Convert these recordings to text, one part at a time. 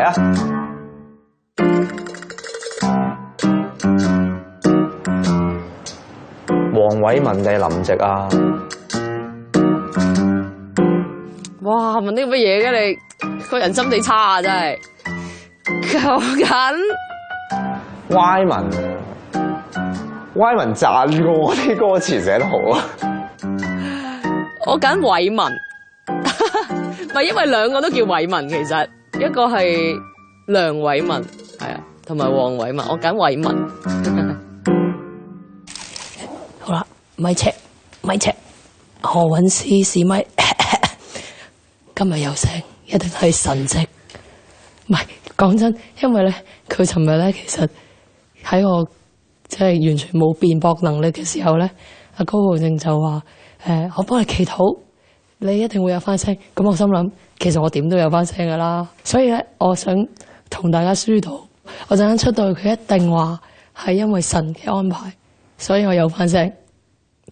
啊！黃偉文定林夕啊？哇！問啲咁嘅嘢嘅你，個人心地差啊！真係。講緊 Y 文讚過我啲歌詞寫得好啊！我揀偉文，唔係因為兩個都叫偉文，其實一個係梁偉文，係啊，同埋黃偉文，我揀偉文。好啦，咪尺，何韻詩試咪，今日有聲，一定係神蹟。唔係講真，因為咧，佢尋日咧，其實喺我即係完全冇辯駁能力嘅時候咧，阿高浩正就話：我幫你祈禱，你一定會有翻聲。咁我心諗，其實我點都有翻聲噶啦。所以咧，我想同大家輸到，我陣間出到去，佢一定話係因為神嘅安排，所以我有翻聲。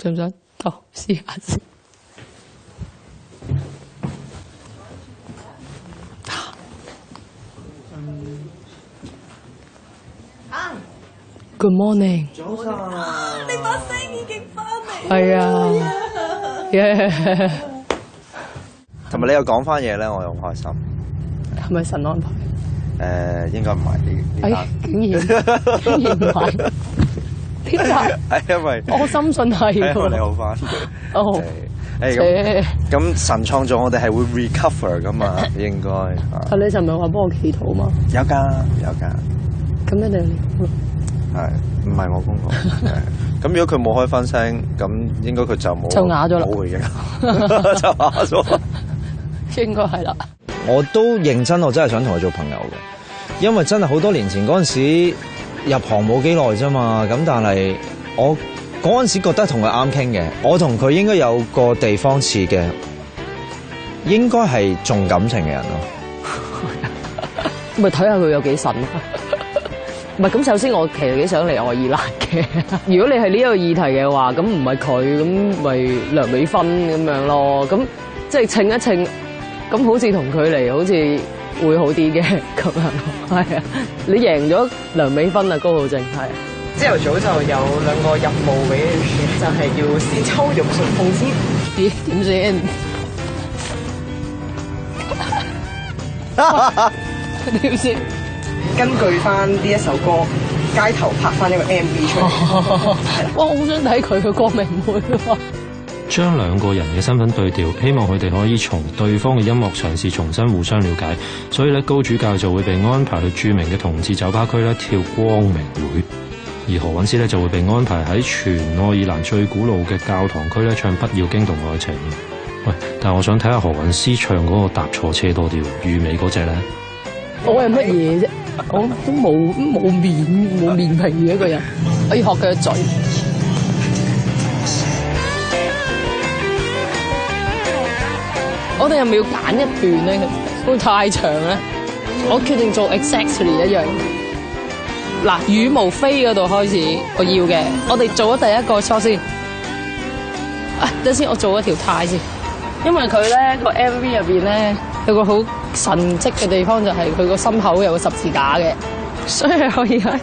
信唔信？好，試下先。Good morning。早晨。你把聲已經翻嚟。係啊。同埋你又講翻嘢咧，我又好開心。係咪神安排？應該唔係呢竟然唔係。點解？係因為我深信係。因為你好翻。哦。咁神創造我哋係會 recover 噶嘛？應該。你尋日話幫我祈禱嘛？有㗎。咁一定係你。係，唔係我公公。咁如果佢冇開翻聲，咁應該佢就冇就啞咗啦，冇回應，就啞咗。應該係啦。我都認真，我真係想同佢做朋友嘅，因為真係好多年前嗰陣時入行冇幾耐啫嘛。咁但係我嗰陣時覺得同佢啱傾嘅，我同佢應該有個地方似嘅，應該係重感情嘅人咯。咪睇下佢有幾神。唔係咁，首先我其實幾想嚟愛爾蘭嘅。如果你係呢個議題嘅話，咁唔係佢，咁咪梁美芬咁樣咯。咁即係稱一稱，咁好似同佢嚟，好似會好啲嘅咁樣。係啊，你贏咗梁美芬啊，高浩正係。朝頭早就有兩個任務俾你，就係要先抽玉順鳳先。咦？點先？點先？根據翻呢一首歌，街頭拍翻一個 MV 出嚟。哇！我好想睇佢嘅光明會喎。將兩個人嘅身份對調，希望佢哋可以從對方嘅音樂嘗試重新互相了解。所以咧，高主教就會被安排去著名嘅同志酒吧區咧跳光明會，而何韻詩咧就會被安排喺全愛爾蘭最古老嘅教堂區咧唱《不要驚動愛情》。喂，但係我想睇下何韻詩唱嗰個搭錯車多啲喎，魚尾嗰隻咧。我係乜嘢啫？我都冇面皮嘅一個人，我要學佢嘅嘴。我哋係咪要揀一段咧？會太長咧。我決定做 exactly 一樣。嗱，羽毛飛嗰度開始，我要嘅。我哋做咗第一個初先。等先，我做一條呔先。因為佢咧個 MV 入邊咧有個好神蹟嘅地方，就係佢個心口有個十字架嘅，所以可以喺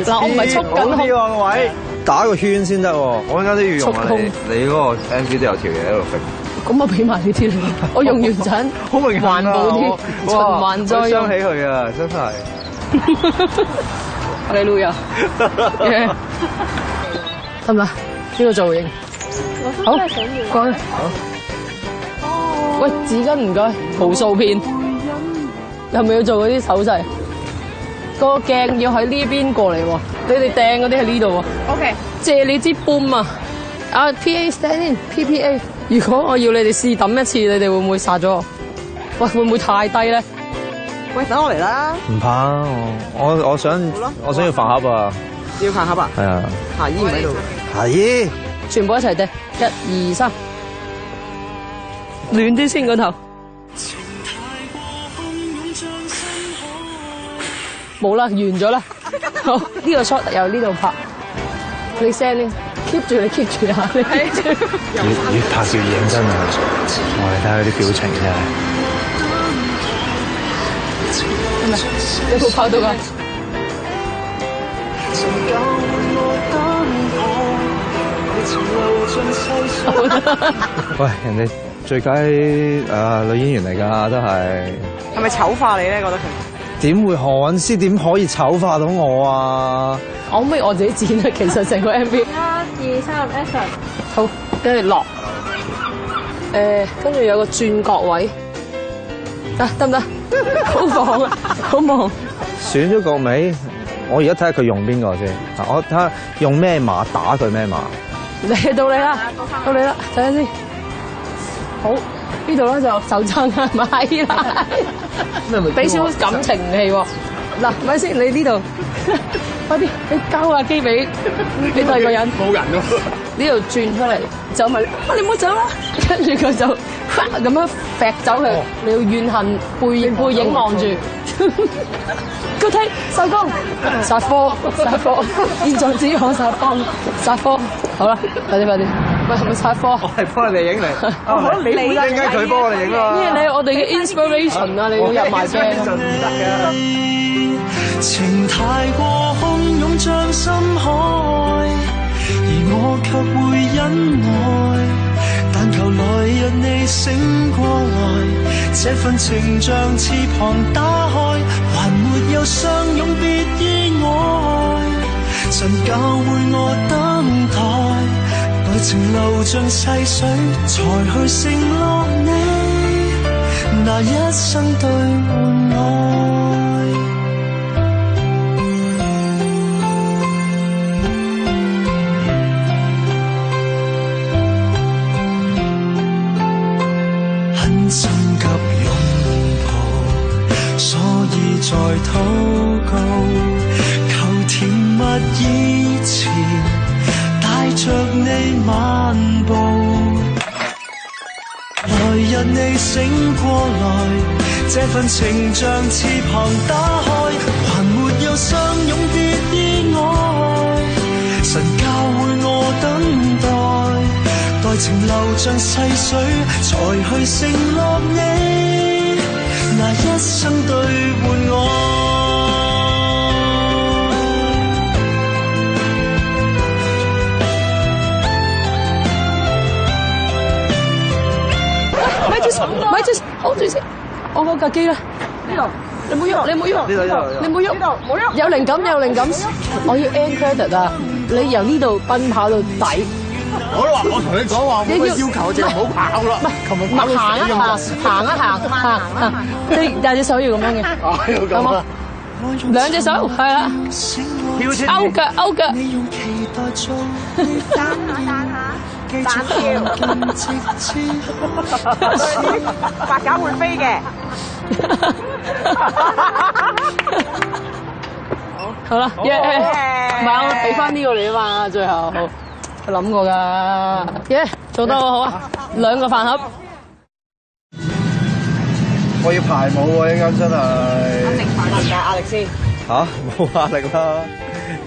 嗱，我唔係束緊呢個位，打個圈先得喎。我陣間都要用啊！你嗰個 MV 都有條嘢喺度揈。咁我俾埋呢啲你，我用完陣好明環保啲，循環再用。傷起佢啊！真係。哈利路亞。得唔得？呢個造型。好，過去。喂，紙巾唔該，無數片，係咪要做嗰啲手勢？個鏡要喺呢邊過嚟喎，你哋掟嗰啲喺呢度喎。OK， 借你支泵啊！啊 ，PA stand in，PPA。如果我要你哋試揼一次，你哋會唔會殺咗我？喂，會唔會太低咧？喂，等我嚟啦！唔怕，我想要飯盒啊！要飯盒啊？係啊。夏姨唔喺度。夏姨，全部一齊掟，1、2、3。暖啲先個頭，冇啦，完咗啦。好，呢個 shot 由呢度拍，你 send 呢 keep 住，你 keep 住下，你 keep 住。越拍越認真啊！我哋睇下佢啲表情啫。有冇跑到㗎？喂，人哋最佳女演員嚟㗎，都係。係咪醜化你咧？覺得佢點會何韻詩點可以醜化到我啊？我可唔可以我自己剪啊？其實成個 MV。1、2、3 action。好，跟住落。跟住有個轉角位。得唔得？好忙啊！好忙。選咗個尾，我而家睇下佢用邊個先。我睇下用咩馬打佢咩馬。嚟到你啦，到你啦，睇下先。好，呢度咧就手踭係咪啦？俾少感情戲喎。嗱，咪先，你呢度，快啲，你交下機俾第二個人。冇人咯。呢度轉出嚟，就問你唔好走啦。跟住佢就咁樣揈走佢，你要怨恨背影望住。個梯收工，殺科，現在只可殺科，殺科。好啦，快啲，喂，係咪殺科？我係幫你哋影嚟，你點解佢幫我哋影啊？咩？你係我哋嘅 inspiration 啊！你要入埋鏡。情太過洶湧像深海，而我卻會忍耐，但求來日你醒過來，這份情像翅膀打開，還沒有相擁別意外，神教會我等待，待情流像細水，才去承諾你那一生對換愛。心急擁抱，所以在禱告，求甜蜜以前帶着你漫步，來日你醒過來，這份情像翅膀打開，還沒有相擁別意外，神教會我等待，待情流像細水，才去承諾你那一生對換愛。咪住，hold住先，我嗰架機咧，呢度，你唔好喐，你唔好喐，你唔好喐，冇喐，有靈感，我要 end credit 啊！你由呢度奔跑到底。我同你講話，我要求就唔好跑啦。唔係行，你兩隻手要咁樣嘅，好冇？兩隻手係啦，勾腳。彈跳，白鴿會飛嘅。好啦，唔係我俾翻呢個你啊嘛，最後我諗過㗎，做得好啊，2個飯盒。我要排舞喎，依家真係。肯定排練㗎，壓力先。嚇，冇壓力啦，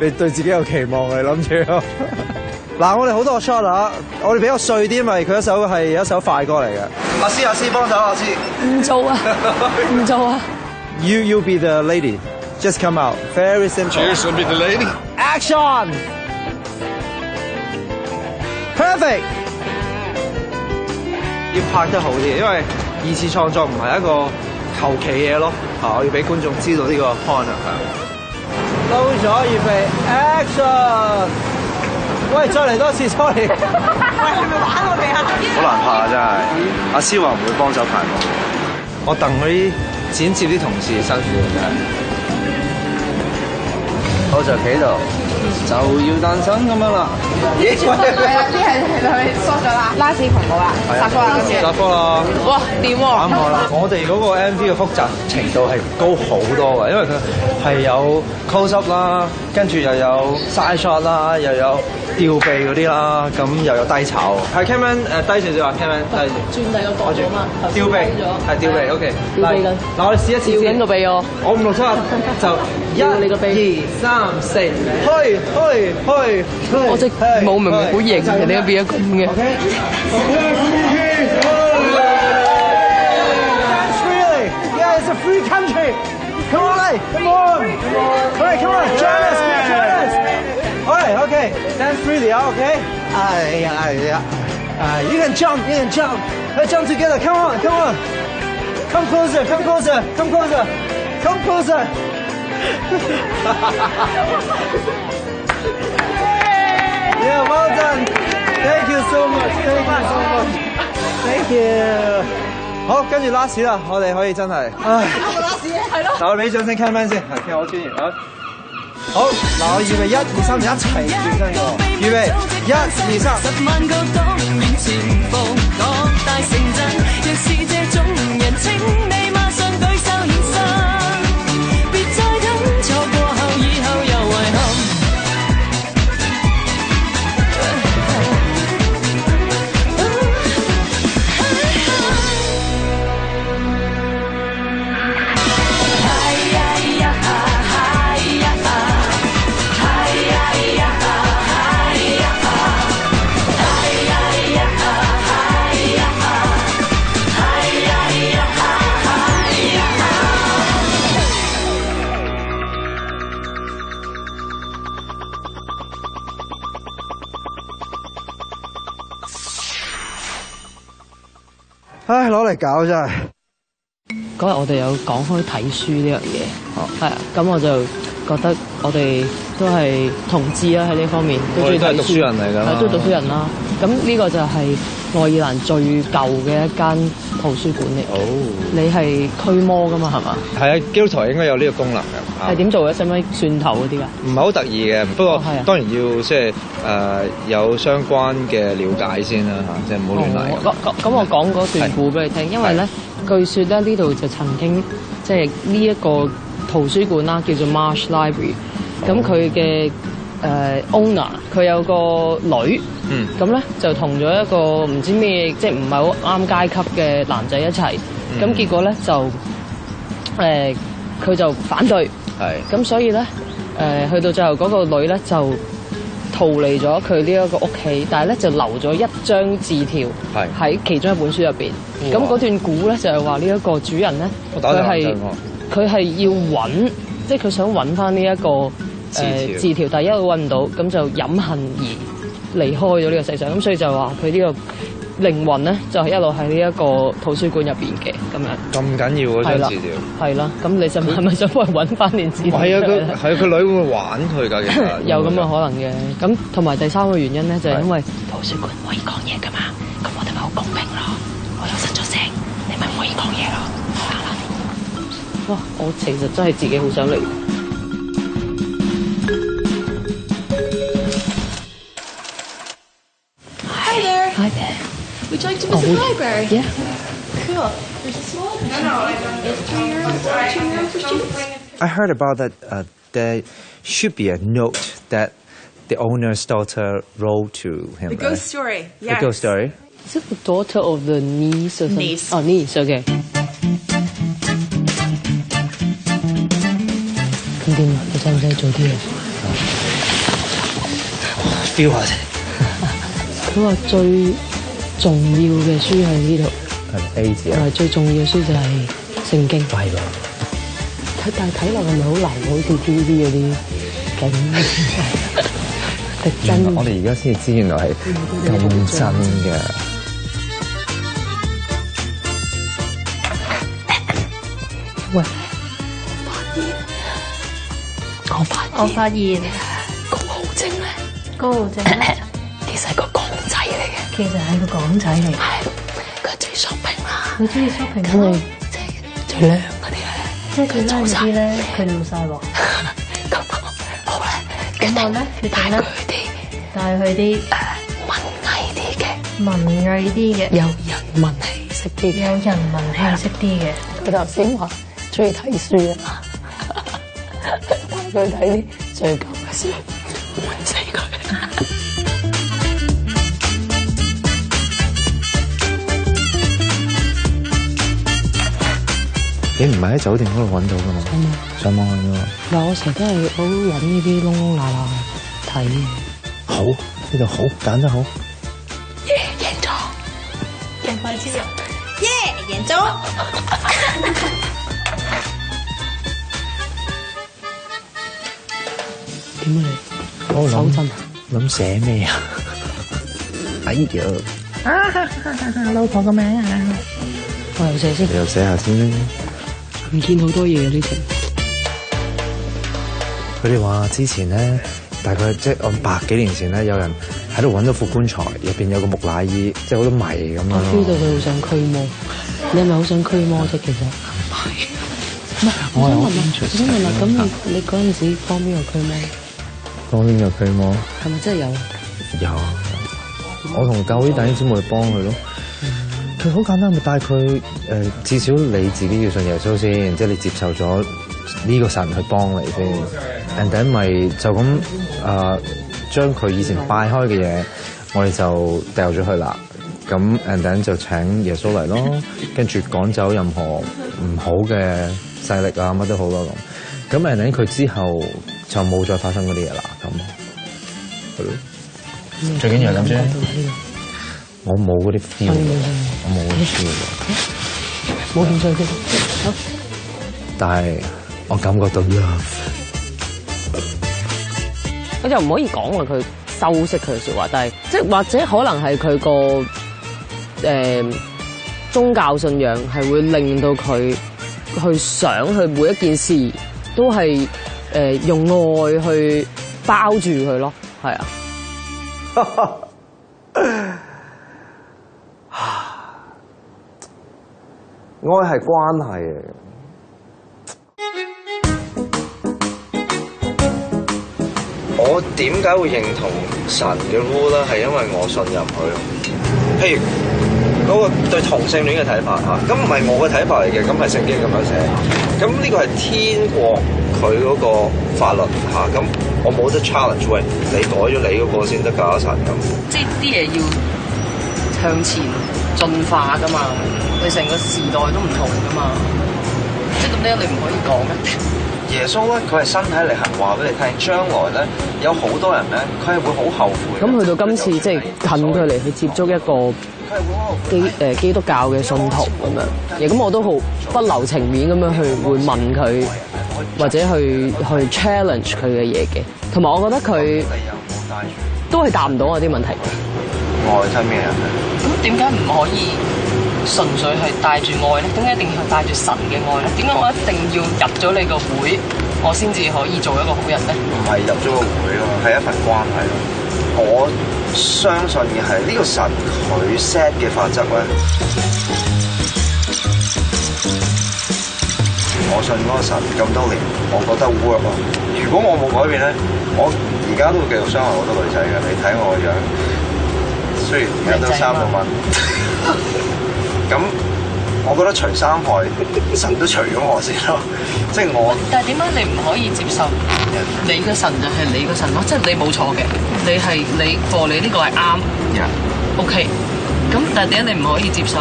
你對自己有期望你諗住。嗱，我哋好多個 shot 啊，我哋比較碎啲，因為佢係一首快歌嚟嘅。阿師幫手，阿師。唔做啊。You be the lady, just come out, very simple. Cheers, be the lady. Action. Perfect. 要拍得好啲，因為二次創作唔係一個求其嘢咯。我要俾觀眾知道呢個 point 啊。撈咗，預備 action。喂，再嚟多次 ，sorry。喂，係咪玩我哋啊？好難拍啊，真係。阿思華唔會幫手排舞，我戥佢啲剪接啲同事辛苦啊，真係。好就企度，就要誕生咁樣啦。咦？係啦，啲係咪縮咗啦？拉屎群舞啦，殺科啦，殺科啦！哇，掂喎！啱我啦！我哋嗰個 MV 嘅複雜程度係高好多嘅，因為佢係有 close up 啦，跟住又有 side shot 啦，又有吊臂嗰啲啦，咁又有低炒。係 cameraman 低少少啊 cameraman 低。轉第二個角度啊嘛，吊臂係吊臂 OK。吊臂緊。嗱，我哋試一次先。吊緊個臂我。我5、6、7就你個臂。1、2、3、4，去。我隻舞明明好型嘅，你都變咗咁嘅。That's really, yeah, it's a free country. Come on, hey, come on. Hey, come on, join us, join us. Alright, okay, stand freely, okay? You can jump, Let's jump together. Come on, come on. Come closer, come closer, come closer, come closer. Yeah, well done. Thank you so much. Thank you so much. Thank you.好，跟住 last 啦，我哋可以真係，唉，係咯。嗱，我俾掌聲 Cameraman 先，係，其實我專業啊。好，嗱，我預備1、2、3，一齊轉身嘅喎。預備1、2、3。10萬個黨員前赴各大城鎮，若是這種人請你馬上舉手獻身，別再等錯過後以後又遺憾。唉，攞嚟搞真係。嗰日我哋有講開睇書呢樣嘢，係啊，咁我就覺得我哋都係同志啦喺呢方面，都中意睇書，讀書人嚟㗎，係都係讀書人啦。咁呢個就係愛爾蘭最舊嘅一間圖書館嚟。哦，你係驅魔㗎嘛係嘛？係啊，基督徒應該有呢個功能嘅。係點做嘅？使唔使蒜頭嗰啲㗎？唔係好特意嘅，不過當然要即係有相關嘅了解先啦嚇，即係唔好亂嚟。咁我講嗰段故俾你聽，因為咧據說咧呢度就曾經即係呢一個圖書館啦，叫做 Marsh Library。咁佢嘅owner 佢有個女，咁咧就同咗一個唔知咩，即係唔係好啱階級嘅男仔一齊。咁結果咧就佢就反對。係，咁所以咧，去到最後嗰個女咧就逃離咗佢呢一個屋企，但係咧就留咗一張字條喺其中一本書入邊。咁嗰段故咧就係話呢一個主人咧，佢係要揾，即係佢想揾翻呢一個字條，但係一路揾唔到，咁就飲恨而離開咗呢個世上。咁所以就話佢呢個靈魂咧就係一路喺呢一個圖書館入邊嘅咁樣。咁緊要嗰張字條？係啦，咁你係咪想幫佢揾翻段字條？係啊，佢女會唔會玩佢㗎？其實有咁嘅可能嘅。咁同埋第三個原因咧，就係因為圖書館可以講嘢㗎嘛，咁我哋咪好公平咯。我又失咗聲，你咪唔可以講嘢咯。好啦，哇！我其實真係自己好想嚟。Hi there. Hi there. Would you like to visit the library? Yeah. Cool. There's a small it's 3 euros, 2 euros for students. I heard about that. There should be a note that the owner's daughter wrote to him. The ghost story. Yes. The ghost story. Is it the daughter of the niece or something? Niece. Oh, niece. Okay. 咁點啊？你使唔使做啲嘢？feel 下先。佢話最重要嘅書喺呢度。係 A 字啊。最重要嘅書就係聖經。係喎。但係睇落係咪好流？好似 TVB 嗰啲景。真。我哋而家先至知原來係咁真嘅。喂，我發現高浩正咧，其實係個港仔嚟嘅。其實係個港仔嚟。係，佢中意 shopping 啦。佢中意 shopping 咁佢即係最靚嗰啲咧，即係最靚嗰啲咧，佢做晒喎。咁好咧，咁我咧帶佢啲文藝啲嘅，有人文氣息啲嘅。佢頭先話中意睇書啊。佢睇啲最舊嘅書，悶死佢。你唔係喺酒店嗰度揾到㗎嘛？上網揾㗎嘛？嗱，我成日都係好揾呢啲窿窿罅罅睇。好，呢度好揀得好。耶，贏咗！贏快啲啊！耶，贏咗！點啊你？我手震啊？諗寫咩啊？哎呀！老婆個名啊！我又寫先。你又寫下先啦。唔見好多嘢啊呢條。佢哋話之前咧，大概即係我100幾年前咧，有人喺度揾到副棺材，入邊有個木乃伊，即係好多謎咁樣。我 feel 到佢好想驅魔，你係咪好想驅魔啫？其實唔係。唔係，我想問啦，咁你嗰陣時幫邊個驅魔？幫邊個驅魔？係咪真係有？有。我同教會弟兄姊妹幫佢咯。佢好簡單，咪帶佢至少你自己要信耶穌先，即係你接受咗呢個神去幫你先。and then 咪就咁將佢以前拜開嘅嘢，我哋就掉咗佢啦。咁 and then 就請耶穌嚟咯，跟住趕走任何唔好嘅勢力啊，乜都好咯咁。and then 佢之後就冇再發生嗰啲嘢啦。咁係咯，最緊要係咁啫。我冇嗰啲 feel，我冇嗰啲 feel，冇興趣嘅。好，但係我感覺到 love。我就唔可以講話佢修飾佢嘅説話，但係即係或者可能係佢個宗教信仰係會令到佢去想去每一件事都係用愛去包住佢咯，係啊。愛係關係嚟嘅。我點解會認同神嘅 rule 咧？係因為我信任佢。譬如嗰個對同性戀嘅睇法嚇，咁唔係我嘅睇法嚟嘅，咁係聖經咁樣寫。咁呢個係天國佢嗰個法律嚇，咁我冇得 challenge 喂，你改咗你嗰個先得㗎神咁。即係啲嘢要向前進化㗎嘛，你成個時代都唔同㗎嘛，即係咁樣你唔可以講咩？耶穌咧，佢係身體力行話俾你聽，將來咧有好多人咧，佢係會好後悔。咁去到今次即係近距離去接觸一個基督教嘅信徒咁樣，咁我都好不留情面咁樣去會問佢，或者去 challenge 佢嘅嘢嘅，同埋我覺得佢都係答唔到我啲問題。愛親咩人？咁點解唔可以純粹係帶住愛咧？點解一定要帶住神嘅愛咧？點解我一定要入咗你個會，我先至可以做一個好人咧？唔係入咗個會咯，係一份關係咯。我相信嘅係呢個神佢 set 嘅法則咧。我信嗰個神咁多年，我覺得 work 啊。如果我冇改變咧，我而家都會繼續傷害好多女仔嘅。你睇我個樣，雖然而家都3個蚊。咁，我覺得除三害，神都除咗我先咯。即係我。但係點解你唔可以接受你嘅神就係你嘅神咯？即係你冇錯嘅，你係你貨你呢個係啱。OK。咁但係點解你唔可以接受？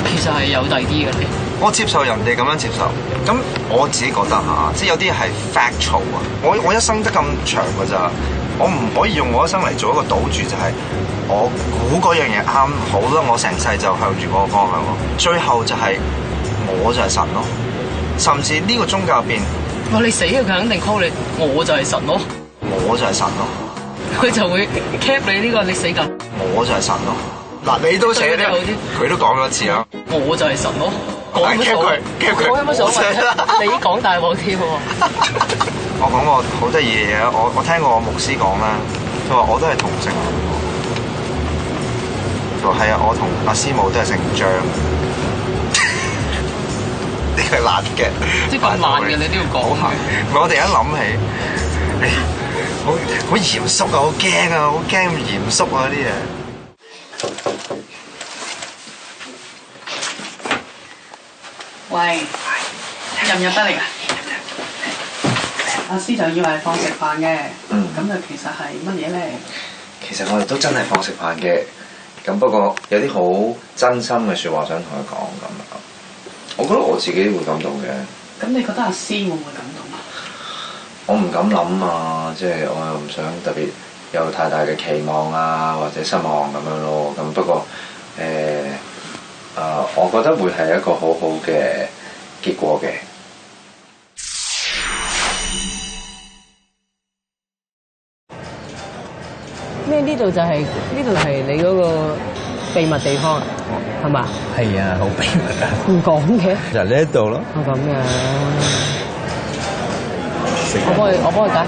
其實係有第啲嘅你。我接受人哋咁樣接受，咁我自己覺得嚇，即係有啲係 factual 啊。我一生得咁長㗎咋，我唔可以用我一生嚟做一個賭注，就係、我估嗰樣嘢啱好啦，我成世就向住嗰個方向咯。最後就係、我就係神咯，甚至呢個宗教入邊，哇！你死啊！佢肯定 call 你，我就係神咯，我就係神咯，佢就會 cap 你呢個你死緊，我就係神咯。嗱，你都寫啲，佢都講咗一次啦，我就係神咯。講乜所謂？講有乜所謂？你講大鑊添喎！我講個好得意嘅嘢，我聽過我牧師講啦，佢話我都係同性戀。佢話係啊，我同阿師母都係姓張。呢個辣嘅，即係咁爛嘅，你都要講下。唔係我哋一諗起，好嚴肅啊，好驚啊，好驚咁嚴肅啊啲嘢。喂，入唔入得嚟㗎？阿師就以為放食飯嘅，咁就其實係乜嘢咧？其實我哋都真係放食飯嘅，咁不過有啲好真心嘅説話想同佢講咁啊。我覺得我自己會感動嘅。咁你覺得阿師會唔會感動啊？我唔敢諗啊，即係我又唔想特別有太大嘅期望啊，或者失望咁樣咯。咁不過我覺得會係一個好好嘅結果嘅。度就係你嗰個秘密地方，係嘛？係啊，好秘密啊！唔講嘅，就呢一度咯。咁樣，我幫佢揀。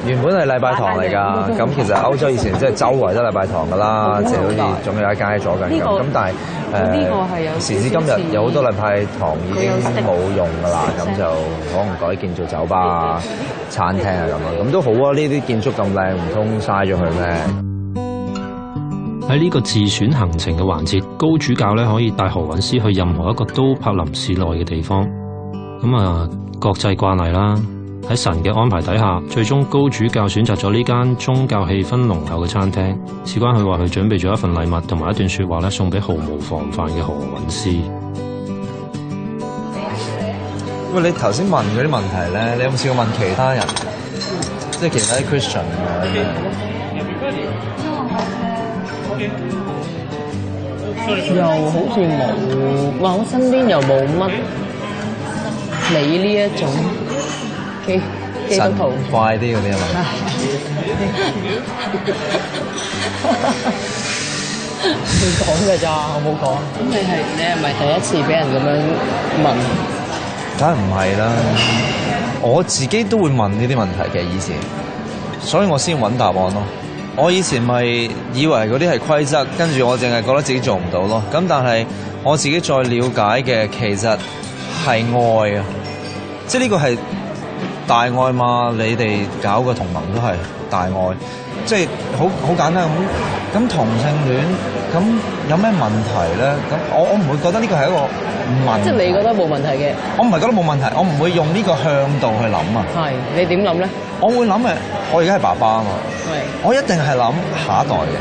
原本係禮拜堂嚟㗎，咁其實歐洲以前即係周圍都禮拜堂㗎啦，即係好似仲有一街咗緊咁。咁但係時至今日有好多禮拜堂已經冇用㗎啦，咁就可能改建做酒吧啊、餐廳啊咁樣，咁都好啊！呢啲建築咁靚，唔通嘥咗佢咩？喺呢個自選行程嘅環節，高主教咧可以帶何韻詩去任何一個都柏林市內嘅地方。咁啊，國際慣例啦。喺神嘅安排底下，最終高主教選擇咗呢間宗教氣氛濃厚嘅餐廳。事關佢話佢準備咗一份禮物同埋一段說話咧，送俾毫無防範嘅何韻詩。喂，你頭先問嗰啲問題咧，你有冇試過問其他人？即係其他啲 Christian 啊？又好似冇，我身邊又冇乜你呢一種。基督徒快啲嗰啲啊嘛，你講㗎咋，我冇講。咁你係咪第一次俾人咁樣問？梗係唔係啦，我自己都會問呢啲問題嘅以前，所以我先揾答案咯。我以前咪以為嗰啲係規則，跟住我淨係覺得自己做唔到咯。咁但係我自己再了解嘅，其實係愛啊，即係呢個係。大愛嘛，你哋搞個同盟都係大愛，即係好簡單咁同性戀，咁有咩問題咧？咁我唔會覺得呢個係一個問題。即係你覺得冇問題嘅？我唔係覺得冇問題，我唔會用呢個向度去諗啊。係，你點諗咧？我會諗我而家係爸爸啊嘛，我一定係諗下一代嘅，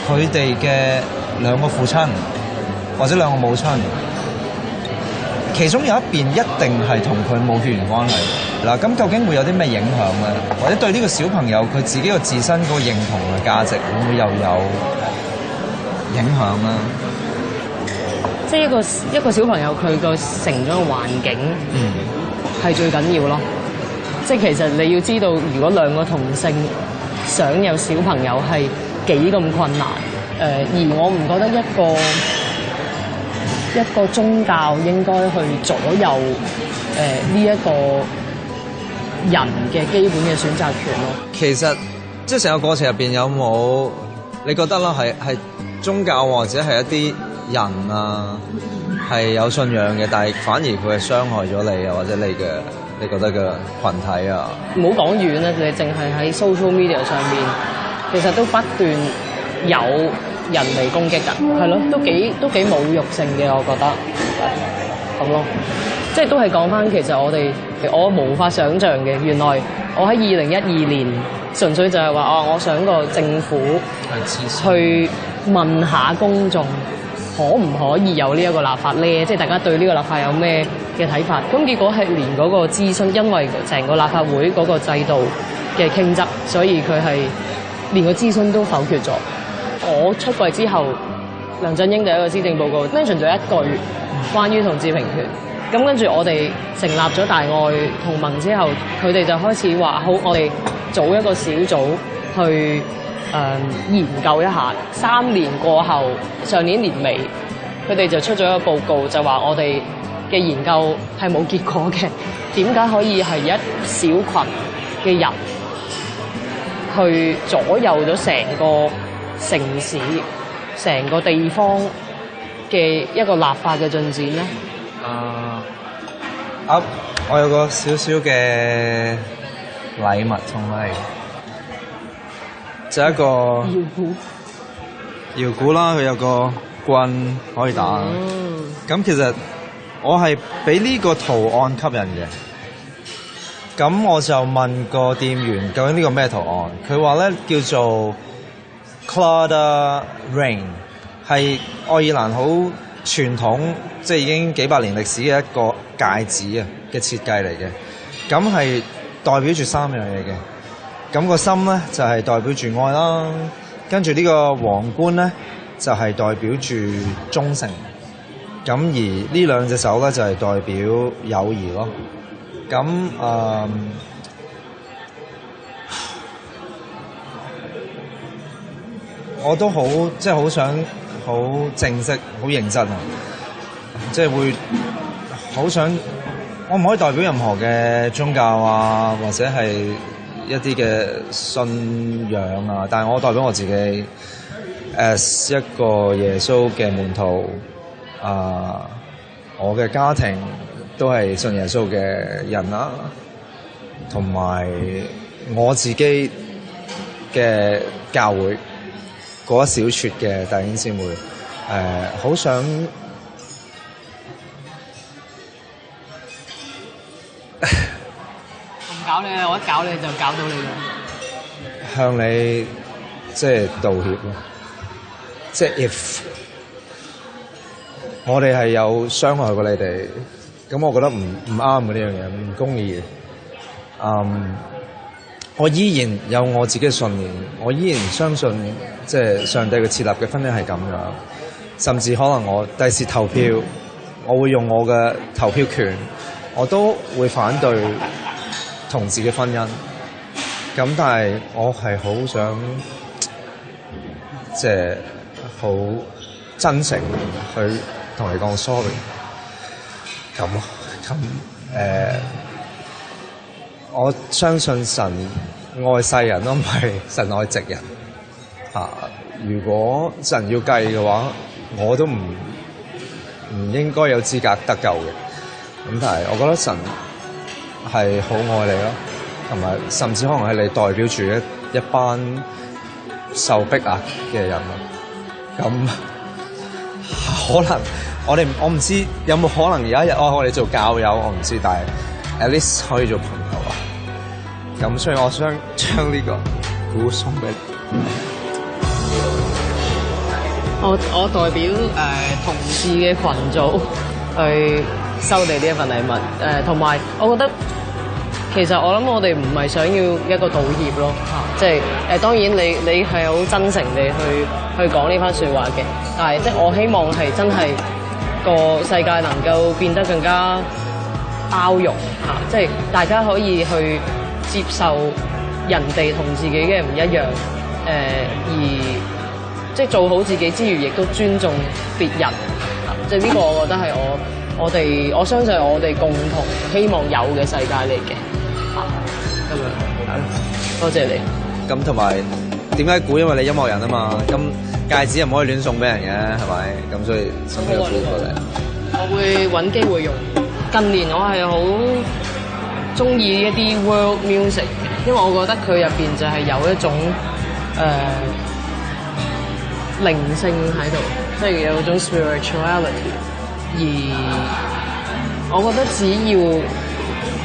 佢哋嘅兩個父親或者兩個母親。其中有一邊一定係同佢冇血緣關係嗱，咁究竟會有啲咩影響咧？或者對呢個小朋友佢自己個自身個認同嘅價值會唔會又有影響咧？即係一個小朋友佢個成長嘅環境係最緊要咯。即係其實你要知道，如果兩個同性想有小朋友係幾咁困難，而我唔覺得一個宗教應該去左右呢一個人嘅基本嘅選擇權咯。其實即係成個過程入邊有冇你覺得啦？係宗教或者係一啲人啊係有信仰嘅，但係反而佢係傷害咗你啊，或者你覺得嘅群體啊？唔好講遠啦，你淨係喺 social media 上面，其實都不斷有人嚟攻擊㗎，係咯，都幾侮辱性嘅，我覺得咁咯。即係都係講翻，其實我無法想像嘅，原來我喺2012年純粹就係話我想個政府去問下公眾，可唔可以有呢一個立法咧？即係大家對呢個立法有咩嘅睇法？咁結果係連嗰個諮詢，因為成個立法會嗰個制度嘅傾側，所以佢係連個諮詢都否決咗。我出櫃之後，梁振英第一個施政報告 mention 咗一句關於同志平權。咁跟住我哋成立咗大愛同盟之後，佢哋就開始話好，我哋組一個小組去研究一下。3年過後，上年年尾，佢哋就出咗一個報告，就話我哋嘅研究係冇結果嘅。點解可以係一小群嘅人去左右咗成個城市、成個地方嘅一個立法嘅進展咧？我有個少少嘅禮物送你，就一個搖鼓啦，佢有個棍可以打。咁其實我係俾呢個圖案吸引嘅。咁我就問個店員究竟呢個咩圖案？佢話咧叫做 Cloud Ring， 係愛爾蘭好傳統，即係已經幾百年歷史嘅一個戒指啊嘅設計嚟嘅。咁係代表住3樣嘢嘅。咁個心咧就係代表住愛啦，跟住呢個皇冠咧就係代表住忠誠。咁而呢2隻手咧就係代表友誼咯。咁我都好即係好想好正式、好認真啊！即係會好想，我唔可以代表任何嘅宗教啊，或者係一啲嘅信仰啊，但係我代表我自己 as 一個耶穌嘅門徒啊，我嘅家庭都係信耶穌嘅人啦，同埋我自己嘅教會嗰一小撮嘅弟兄姊妹，好想唔搞你啊！我一搞你就搞到你啦。向你即係道歉咯，即係 if 我哋係有傷害過你哋，咁我覺得唔啱嘅呢樣嘢，唔公義嘅。我依然有我自己嘅信念，我依然相信即係上帝嘅設立嘅婚姻係咁樣，甚至可能我第時投票，我會用我嘅投票權，我都會反對同志嘅婚姻。咁但係我係好想即係好真誠去同你講 sorry。咁我相信神愛世人都唔係神愛直人嚇。如果神要計嘅話，我都唔應該有資格得救嘅。咁但係我覺得神係好愛你咯，同埋甚至可能係你代表住一班受逼壓嘅人咯。咁可能我唔知有冇可能有一日我哋做教友，我唔知，但係 at least 可以做朋友啊。咁所以我想將呢個鼓送俾你。我代表同志嘅群組去收你呢一份禮物。同埋我覺得其實我諗我哋唔係想要一個道歉咯，即係當然你係好真誠地去講呢番説話嘅，但係即係我希望係真係個世界能夠變得更加包容嚇，即係大家可以去接受人哋同自己嘅唔一樣，而即係做好自己之餘，亦都尊重別人，即係呢個我覺得係我相信我哋共同希望有嘅世界嚟嘅，咁樣，多謝你。咁同埋點解估？因為你音樂人啊嘛，咁戒指又唔可以亂送俾人嘅，係咪？咁所以送呢個估過嚟。我會揾機會用。近年我係好中意一啲 world music， 因為我覺得佢入邊就係有一種靈性喺度，即係有一種 spirituality。而我覺得只要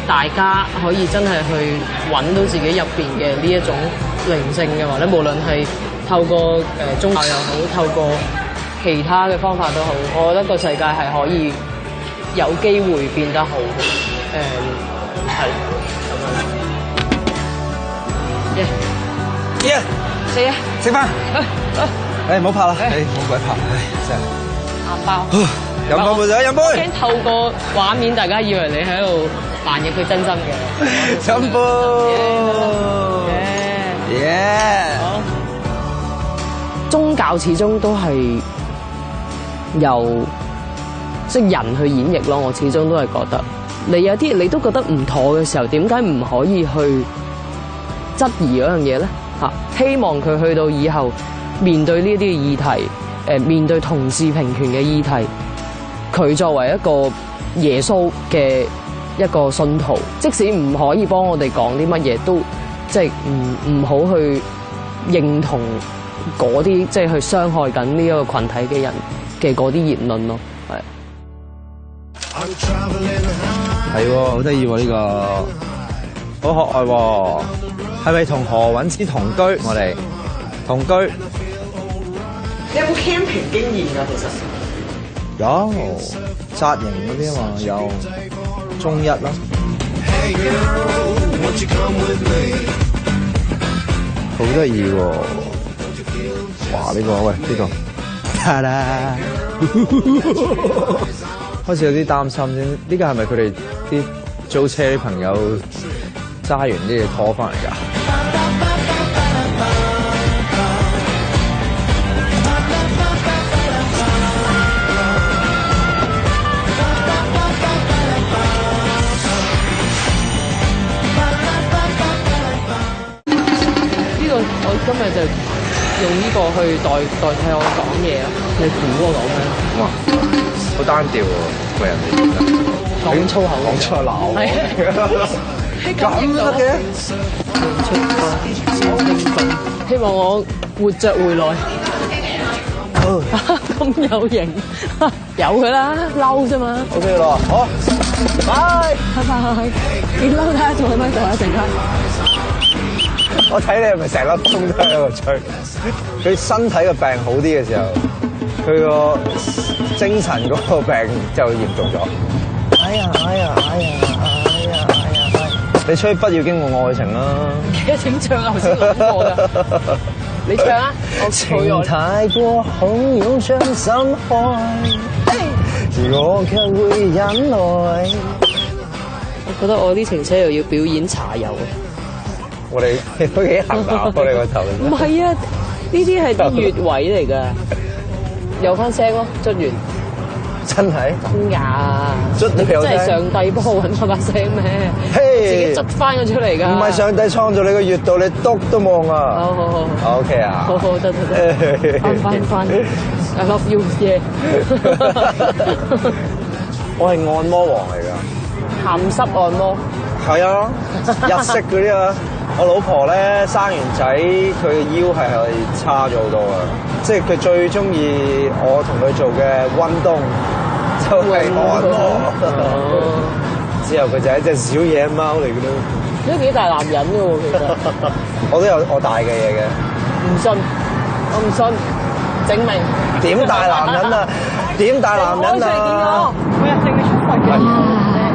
大家可以真係去揾到自己入邊嘅呢一種靈性嘅話咧，無論係透過宗教又好，透過其他嘅方法都好，我覺得個世界係可以有機會變得好嘅。係咁樣。耶！食啊！食飯。唔好拍啦，唔好鬼拍，真係。硬包。飲杯冇仔，飲杯。驚透過畫面，大家以為你喺度扮嘢，佢真心嘅。飲杯。好。宗教始終都係由即係人去演繹咯，我始終都係覺得。你有啲你都覺得唔妥嘅時候，點解唔可以去質疑嗰樣嘢咧？嚇，希望佢去到以後面對呢啲嘅議題，面對同志平權嘅議題，佢作為一個耶穌嘅一個信徒，即使唔可以幫我哋講啲乜嘢，都即係唔好去認同嗰啲即係去傷害緊呢一個群體嘅人嘅嗰啲言論咯，係。係喎，好得意喎呢個，好可愛喎。係咪同何韻詩同居？我哋同居。你有冇 camping 經驗㗎？其實有紮營嗰啲啊嘛，有中一啦。好得意喎！哇，呢個喂呢個，ta-da！開始有啲擔心先，呢個係咪佢哋啲租車啲朋友揸完啲嘢拖翻嚟㗎？用呢個去代替我講嘢咯。你估我講咩？哇，好單調喎，個人嚟講粗口，講粗鬧。係咁都得嘅？希望我活着回來。咁有型，有佢啦，嬲啫嘛。OK 咯，好，拜拜。你嬲睇下仲喺咪度啊？陣間。我睇你係咪成粒鐘都喺度吹？佢身體嘅病好啲嘅時候，佢個精神嗰個病就嚴重咗。哎呀！你吹不要經過愛情啦。而家請唱啊！頭先諗過㗎。你唱啊！情太過洶湧將心開，而我卻會忍耐。我覺得我啲程車又要表演茶油啊！我哋都幾行下你個頭。唔係啊，呢啲係啲穴位嚟㗎。有翻聲咯，捽完。真係？真㗎。捽到有聲。真係上帝幫我揾翻把聲咩？自己捽翻咗出嚟㗎。唔係上帝創造你個穴道，你篤都冇用啊！好。OK 啊。好得。翻。I love you， yeah。我係按摩王嚟㗎。鹹濕按摩。係啊，日式嗰啲啊。我老婆咧生完仔，佢嘅腰係差咗好多啊！即係佢最中意我同佢做嘅運動就係按摩。之後佢就係一隻小野貓嚟嘅咯。都幾大男人嘅喎，其實。我都有我大嘅嘢嘅。唔信，我唔信，證明。點大男人啊？點大男人啊？每日正要出發嘅，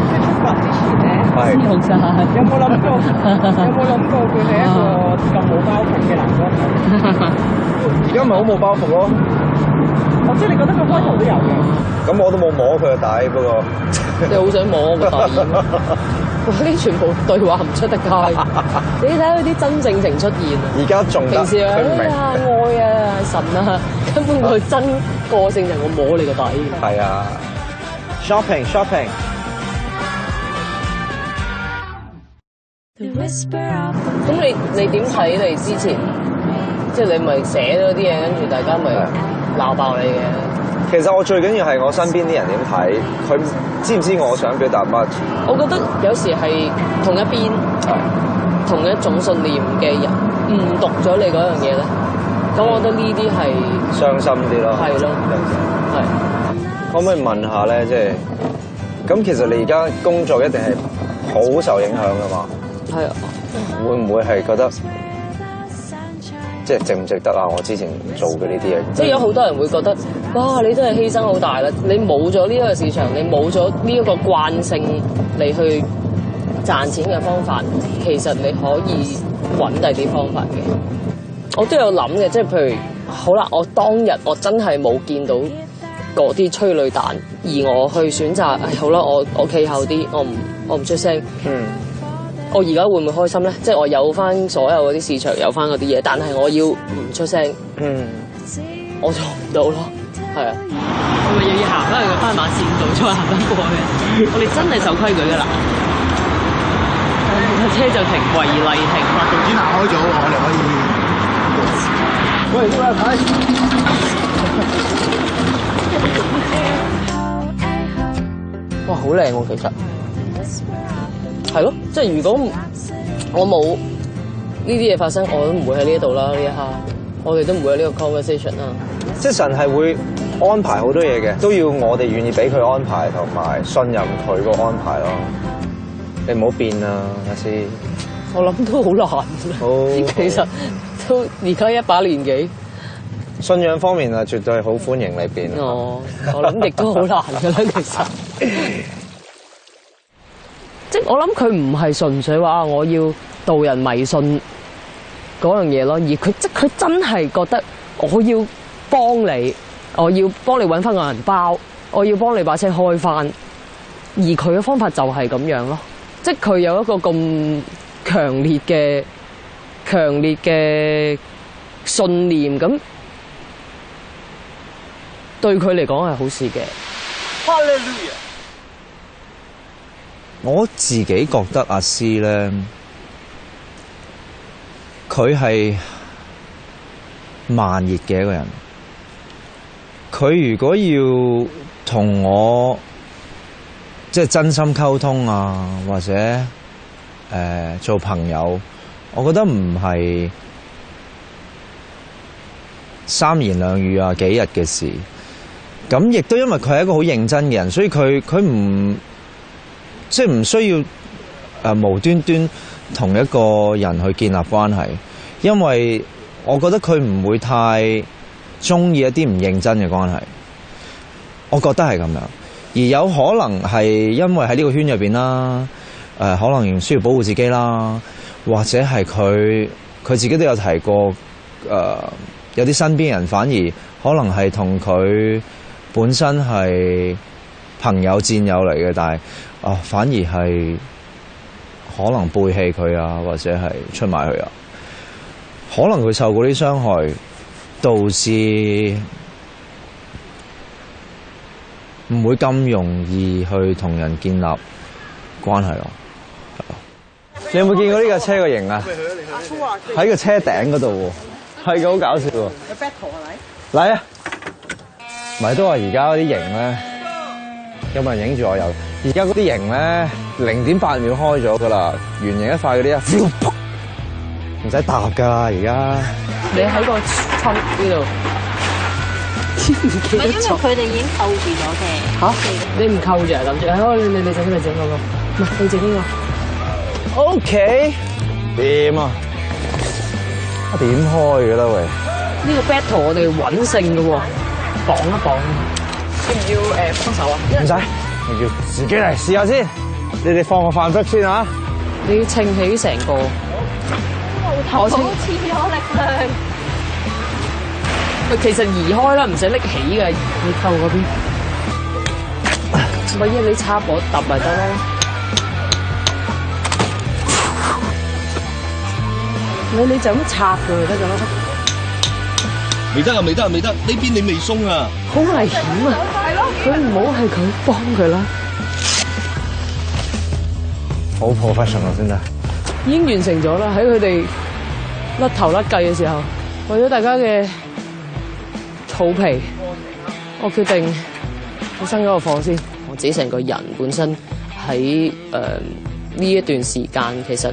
即係出發之前咧。係。有冇諗過佢係一個咁冇包袱嘅男歌手？而家咪好冇包袱咯。我即係你覺得佢開頭都有嘅。咁我都冇摸佢個底，不過你好想摸我個底。哇！呢啲全部對話唔出得街。你睇佢啲真性情出現啊！而家仲平時啊，愛啊，神啊，根本佢真個性就係我摸你個底。係啊 ，shopping。咁你點睇你之前？即係你咪寫咗啲嘢，跟住大家咪鬧爆你嘅。其實我最緊要係我身邊啲人點睇，佢知唔知我想表達乜？我覺得有時係同一邊、同一種信念嘅人誤讀咗你嗰樣嘢咧，咁我覺得呢啲係傷心啲咯。係咯，係。可唔可以問下咧？即係咁，其實你而家工作一定係好受影響噶嘛？係啊。會唔會係覺得？即係值唔值得啊？我之前做嘅呢啲嘢，即係有好多人會覺得，哇！你真係犧牲好大啦！你冇咗呢一個市場，你冇咗呢一個慣性嚟去賺錢嘅方法，其實你可以揾第啲方法嘅。我都有諗嘅，即係譬如，好啦，我當日我真係冇見到嗰啲催淚彈，而我去選擇，好啦，我企後啲，我唔出聲。我而家會唔會開心咧？即係我有翻所有嗰啲市場，有翻嗰啲嘢，但係我要唔出聲，我做唔到咯。係啊，我咪又要行翻去個斑馬線度，再行翻過去。我哋真係守規矩噶啦，車就停，違例停。導演行開咗喎，我哋可以。喂，呢位睇。哇，好靚喎，其實。係咯，即係如果我冇呢啲嘢發生，我都唔會喺呢一度啦。呢一刻，我哋都唔會有呢個 conversation 啦。即係神係會安排好多嘢嘅，都要我哋願意俾佢安排，同埋信任佢個安排咯。你唔好變啦，阿師。我諗都好難。其實都而家一把年紀，信仰方面啊，絕對係好歡迎你變。我諗亦都好難㗎啦，其實。即係我諗佢唔係純粹話我要導人迷信嗰樣嘢咯，而佢真係覺得我要幫你，我要幫你搵翻個銀包，我要幫你把車開翻，而佢嘅方法就係咁樣咯。即係佢有一個咁強烈嘅信念，咁對佢嚟講係好事嘅。我自己覺得阿師咧，佢係慢熱嘅一個人。佢如果要同我即係真心溝通啊，或者做朋友，我覺得唔係三言兩語啊幾日嘅事。咁亦都因為佢係一個好認真嘅人，所以佢唔即係唔需要無端端同一個人去建立關係，因為我覺得佢唔會太鍾意一啲唔認真嘅關係。我覺得係咁樣，而有可能係因為喺呢個圈入邊啦，可能需要保護自己啦，或者係佢自己都有提過，有啲身邊人反而可能係同佢本身係朋友戰友嚟嘅，但係反而係可能背棄佢啊，或者係出賣佢啊，可能佢受過啲傷害，導致唔會咁容易去同人建立關係咯。你有冇見過呢架車個型啊？喺個車頂嗰度喎，係嘅，好搞笑喎。有 battle 係咪？嚟啊！咪都話而家嗰啲型咧，有冇人影住我？有。而家嗰啲型咧，0.8秒開咗噶啦，圓形一塊嗰啲啊，唔使搭噶啦，而家。你喺個窗呢度。唔係因為佢哋已經扣住咗嘅。嚇？你唔扣住啊？諗住，你整嗰個，唔係你整呢個。OK，掂啊？點開嘅啦喂？呢個 battle 我哋穩勝嘅喎，綁一綁。要唔要幫手啊？唔使，你要自己嚟試下先。你哋放個飯粒先啊！你要撐起成個。好似有力量。其實移開啦，唔使拎起嘅，你扣嗰邊。唔係啊，你插我揼咪得咯。你就咁插佢就得噶啦。未得啊，未得啊，未得！呢邊你未鬆啊。好危險啊！佢唔好係佢幫佢啦。好 professional 先得。已經完成咗啦，喺佢哋甩頭甩計嘅時候，為咗大家嘅肚皮，我決定去生咗個火先。我自己成個人本身喺呢一段時間其實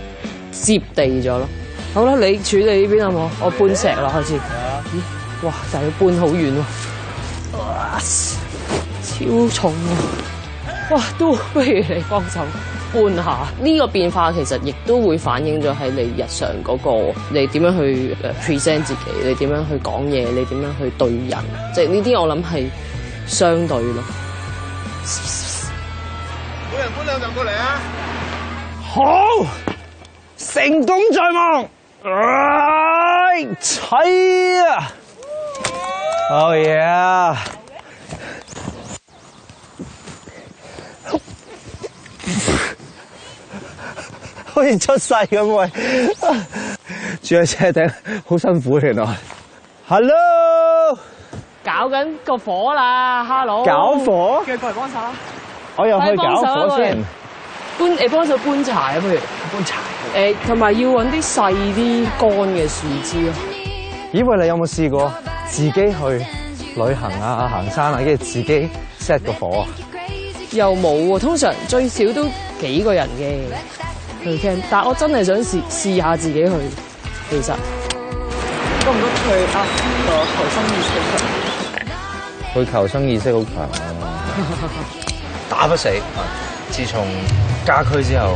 接地咗咯。好啦，你處理呢邊好冇？我搬石啦，開始。咦？哇！但係要搬好遠喎，哇！超重喎！哇！都不如你幫手搬下。呢個變化其實亦都會反映咗喺你日常嗰個，你點樣去present 自己，你點樣去講嘢，你點樣去對人，即係呢啲我諗係相對咯。每人搬兩嚿過嚟啊！好，成功在望。砌啊！ Oh yeah！ 好似出世咁喂，住喺車頂好辛苦原來。Hello， 搞緊個火啦 ，Hello。搞火？叫佢過嚟幫手啦。我又去搞火先。幫手搬柴啊，不如搬柴。同埋要揾啲細啲乾嘅樹枝咯。咦？喂，你有冇試過自己去旅行啊、行山啊，跟住自己 set 個火啊？又冇喎，通常最少都幾個人嘅去 camp，但係我真係想試下自己去。其實覺唔覺得佢個求生意識好強？佢求生意識好強啊！打不死。自從家駒之後，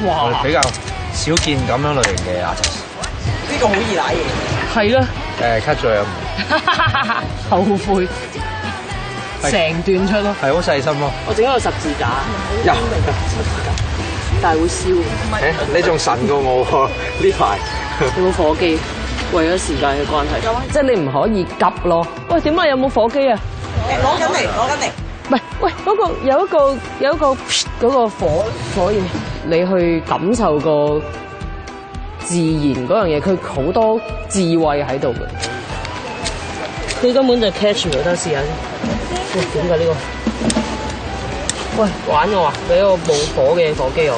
我哋比較少見咁樣類型嘅 artist。呢個好易攋嘢。係啦。cut 咗有後悔。成段出咯。係好細心咯。我整一個十字架。呀！但係會燒。你仲神過我喎呢排。有冇火機？為咗時間嘅關係，即係你唔可以急咯。喂，點解有冇火機啊？攞緊嚟。唔係，喂，嗰個有一個嗰個火焰，你去感受個自然嗰樣嘢，佢好多智慧喺度嘅。佢根本就 catch 唔到，得試下先。喂，點解呢個？喂，玩我啊！俾個冇火嘅火機我。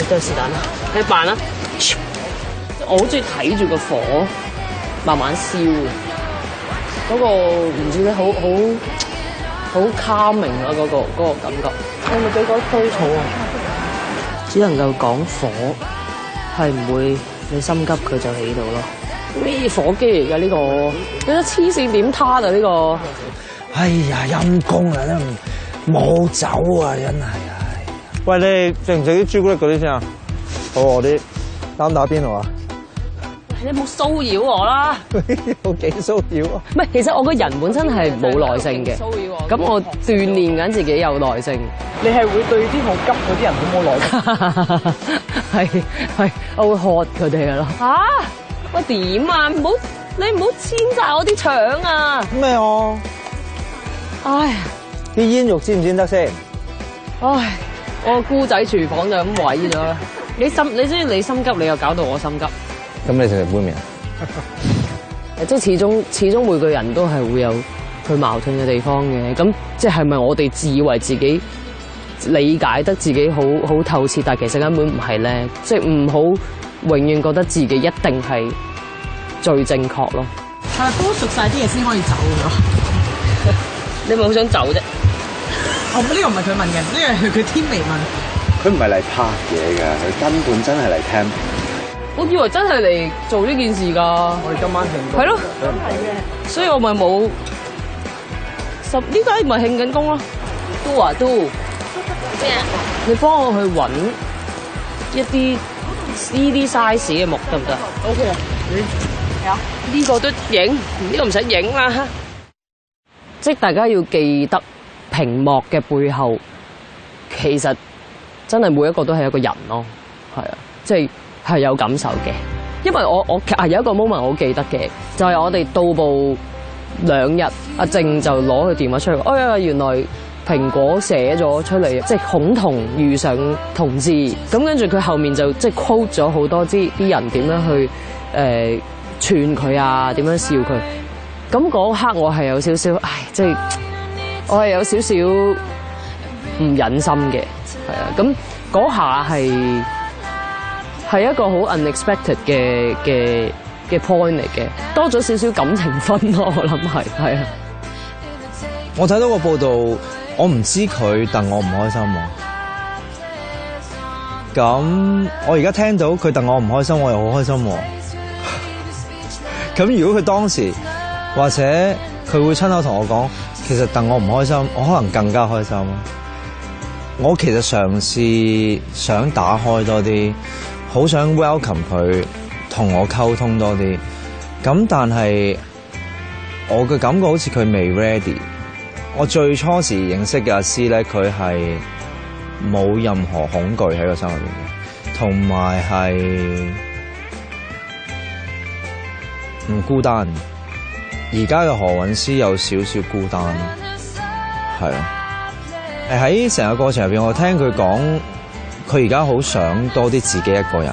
都係是但啦，你扮啦。我好中意睇住個火慢慢燒嘅，嗰個唔知咧好 calming 啊，嗰個感覺。你有冇俾過驅草啊？只能夠講火係唔會你心急佢就起到咯。咩火機嚟㗎呢個？你得黐線點攤啊呢個？哎呀，陰公啊，真冇酒啊，真係唉！喂，你食唔食啲朱古力嗰啲先啊？好，我啲擔打邊爐啊！你冇騷擾我啦！有幾騷擾啊？唔係，其實我個人本身係冇耐性嘅，咁我鍛鍊緊自己有耐性。你係會對啲好急嗰啲人好冇耐性？係，我會喝佢哋㗎咯。嚇！喂點啊？你唔好遷晒我啲腸啊！咩啊？唉，啲煙肉煎唔煎得先？唉，我個姑仔廚房就咁毀咗啦。你知你心急，你又搞到我心急。咁你食杯麵啊？即係始終每個人都係會有佢矛盾嘅地方嘅。咁即係咪我哋自以為自己理解得自己好透徹，但係其實根本唔係咧。即係唔好永遠覺得自己一定係最正確咯。係咪煲熟晒啲嘢先可以走㗎？你咪好想走啫？哦，呢個唔係佢問嘅，呢個係佢天微問。佢唔係嚟拍嘢㗎，佢根本真係嚟聽。我以為真係嚟做呢件事㗎。我哋今晚慶功。係咯，所以我咪冇呢家咪慶緊功咯。都咩啊？你幫我去揾一啲呢啲 size 嘅木得唔得 ？OK 啊，有呢個都影，呢個唔使影啦。即係大家要記得屏幕嘅背後，其實真係每一個都係一個人咯。係啊，即係有感受嘅。因為我有一個 moment 我好記得嘅，就係我哋到步2日，阿靜就攞佢電話出嚟，哎呀，原來蘋果寫咗出嚟，即係恐同遇上同志，咁跟住佢後面就即係 quote 咗好多啲人點樣去串佢啊，點樣笑佢。咁嗰刻我係有少少，即係我係有少少唔忍心嘅，係啊。咁嗰下係一個好 unexpected 嘅 point 嚟嘅，多咗少少感情分咯，我諗係啊。我睇到個報道，我唔知佢，但我唔開心喎。咁我而家聽到佢戥我唔開心，我又好開心喎。咁如果佢當時或者佢會親口同我講，其實戥我唔開心，我可能更加開心。我其實嘗試想打開多啲，好想 welcome 佢同我溝通多啲。咁但係我嘅感覺好似佢未 ready。我最初時認識嘅阿師咧，佢係冇任何恐懼喺個心入邊嘅，同埋係唔孤單。而家嘅何韻詩有少少孤單，係啊。喺成個過程入邊，我聽佢講，佢而家好想多啲自己一個人。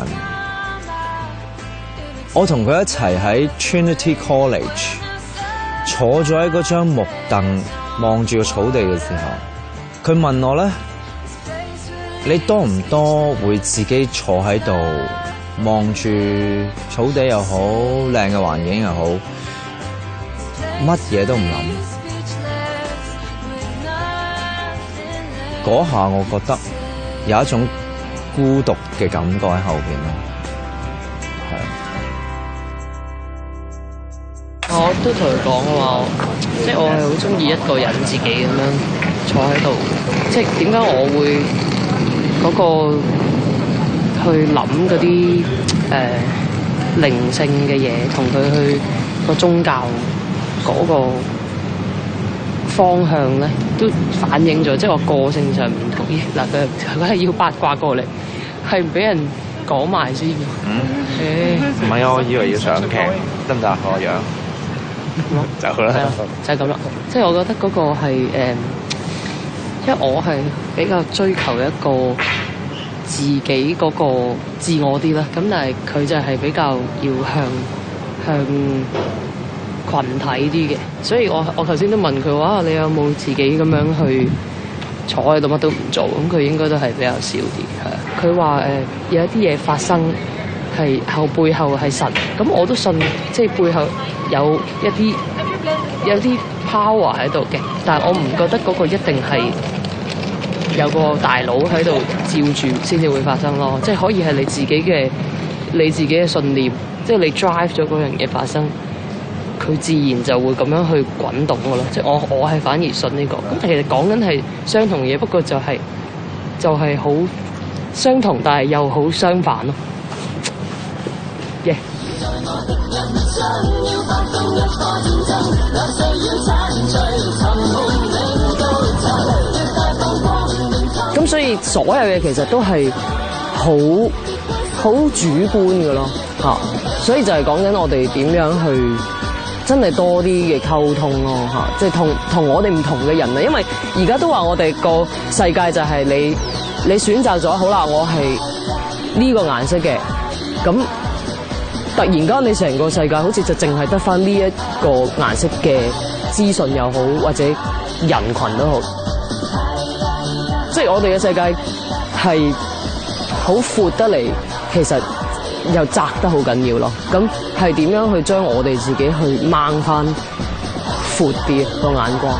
我同佢一齊喺 Trinity College 坐咗喺嗰張木凳，望住個草地嘅時候，佢問我咧：你多唔多會自己坐喺度望住草地又好，靚嘅環境又好，乜嘢都唔諗？嗰下我覺得有一種孤獨嘅感覺喺後邊咯。係。我都同佢講話，即係我係好中意一個人自己咁樣坐喺度。即係點解我會嗰個去諗嗰啲靈性嘅嘢，同佢去個宗教嗰個方向咧，都反映咗，即係我個性上唔同。嗱，佢係要八卦過嚟，係唔俾人講埋先嘅。唔係啊，我以為要上劇得唔得啊？我樣走啦，就係咁啦。即係我覺得嗰個係因為我係比較追求一個自己嗰個自我啲啦。咁但係佢就係比較要向群體啲嘅。所以我頭先都問佢話：你有冇自己咁樣去坐喺度乜都唔做？咁佢應該都係比較少啲。係啊，佢話有一啲嘢發生係背後係神，咁我都信，即係背後有一啲 power 喺度嘅，但係我唔覺得嗰個一定係有個大佬喺度照住先至會發生咯，即係可以係你自己嘅信念，即係你 drive 咗嗰樣嘢發生，佢自然就會咁樣去滾動噶咯。即係我係反而信呢個。咁其實講緊係相同嘢，不過就係好相同，但係又好相反咯。Yeah。咁所以所有嘢其實都係好主觀嘅咯，嚇！所以就係講緊我哋點樣去真係多啲嘅溝通咯，嚇！即係同我哋唔同嘅人啊，因為而家都話我哋個世界就係你選擇咗好啦，我係呢個顏色嘅，咁突然間你成個世界好似就淨係得返呢一個顏色嘅資訊又好，或者人群都好，即係我哋嘅世界係好闊得嚟，其實又窄得好緊要咯。咁係點樣去將我哋自己去掹返闊啲個眼光？